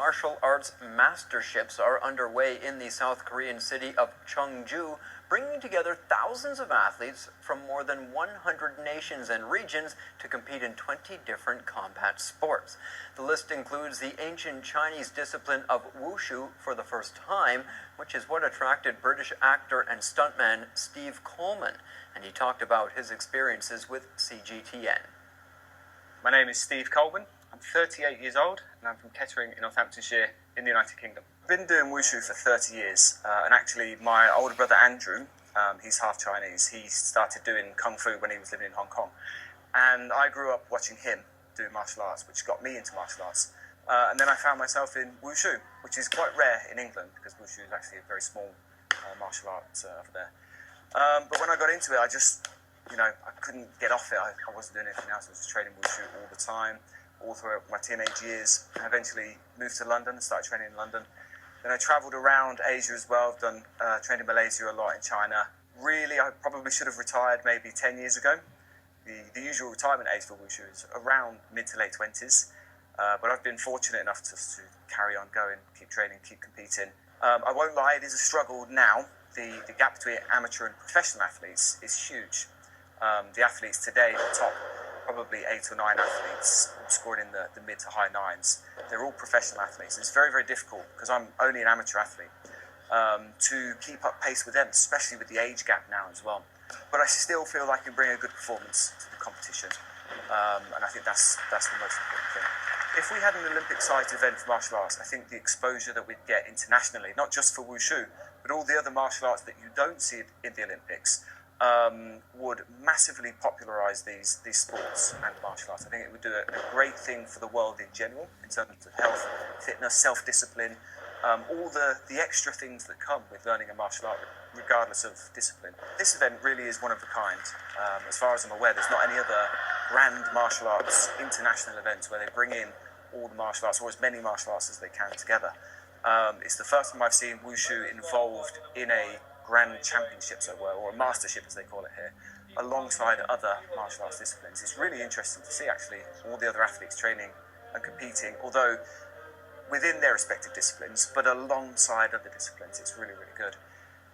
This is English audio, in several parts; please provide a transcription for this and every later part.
martial arts Masterships are underway in the South Korean city of ChungJu, bringing together thousands of athletes from more than 100 nations and regions to compete in 20 different combat sports. The list includes the ancient Chinese discipline of Wushu for the first time, which is what attracted British actor and stuntman Steve Coleman, and he talked about his experiences with CGTN. My name is Steve Coleman. I'm 38 years old and I'm from Kettering in Northamptonshire in the United Kingdom. I've been doing Wushu for 30 years and actually my older brother Andrew, he's half Chinese, he started doing Kung Fu when he was living in Hong Kong. And I grew up watching him do martial arts, which got me into martial arts. And then I found myself in Wushu, which is quite rare in England because Wushu is actually a very small martial art over there. But when I got into it, I just, I couldn't get off it. I wasn't doing anything else. I was just training Wushu all the time, all through my teenage years. I eventually moved to London and started training in London. Then I travelled around Asia as well. I've done trained in Malaysia a lot, in China. Really, I probably should have retired maybe 10 years ago. The usual retirement age for Wushu is around mid to late 20s. But I've been fortunate enough to carry on going, keep training, keep competing. I won't lie, it is a struggle now. The gap between amateur and professional athletes is huge. The athletes today, the top probably 8 or 9 athletes scoring in the mid to high 9s, they're all professional athletes. It's very, very difficult, because I'm only an amateur athlete, to keep up pace with them, especially with the age gap now as well. But I still feel I can bring a good performance to the competition, and I think that's the most important thing. If we had an Olympic-sized event for martial arts, I think the exposure that we'd get internationally, not just for Wushu, but all the other martial arts that you don't see in the Olympics, would massively popularise these sports and martial arts. I think it would do a great thing for the world in general, in terms of health, fitness, self-discipline, all the extra things that come with learning a martial art, regardless of discipline. This event really is one of a kind. As far as I'm aware, there's not any other grand martial arts international events where they bring in all the martial arts, or as many martial arts as they can together. It's the first time I've seen Wushu involved in a Grand Championships, or a Mastership as they call it here, alongside other martial arts disciplines. It's really interesting to see actually all the other athletes training and competing, although within their respective disciplines, but alongside other disciplines. It's really, really good.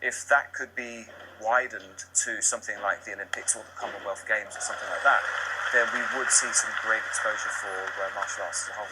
If that could be widened to something like the Olympics or the Commonwealth Games or something like that, then we would see some great exposure for martial arts as a whole.